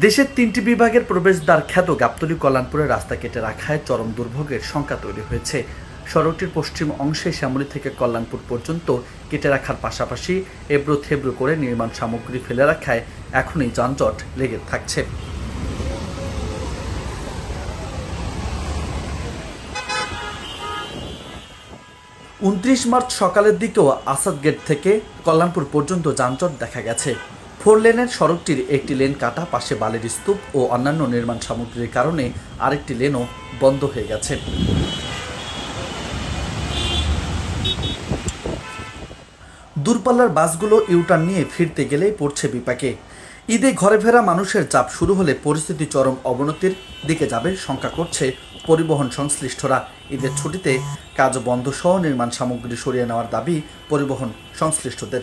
দেশের ৩টি বিভাগের প্রবেশদ্বার খ্যাত গাবতলী কল্যাণপুরের রাস্তা কেটে রাখায় চরম দুর্ভোগের শঙ্কা তৈরি হয়েছে। সড়কটির পশ্চিম অংশে শ্যামলী থেকে কল্যাণপুর পর্যন্ত কেটে রাখার পাশাপাশি এবড়ো থেবড়ো করে নির্মাণ সামগ্রী ফেলে রাখায় এখনই যানজট লেগে থাকছে। উনত্রিশ মার্চ সকালের দিকেও আসাদ গেট থেকে কল্যাণপুর পর্যন্ত যানজট দেখা গেছে। 4 লেনের সড়কটির একটি লেন কাটা, পাশে বালির স্তূপ ও অন্যান্য নির্মাণ সামগ্রীর কারণে আরেকটি লেনও বন্ধ হয়ে গেছে। দূরপাল্লার বাসগুলো ইউটার্ন নিয়ে ফিরতে গেলেই পড়ছে বিপাকে। ঈদে ঘরে ফেরা মানুষের চাপ শুরু হলে পরিস্থিতি চরম অবনতির দিকে যাবে শঙ্কা করছে পরিবহন সংশ্লিষ্টরা। ঈদের ছুটিতে কাজ বন্ধ সহ নির্মাণ সামগ্রী সরিয়ে নেওয়ার দাবি পরিবহন সংশ্লিষ্টদের।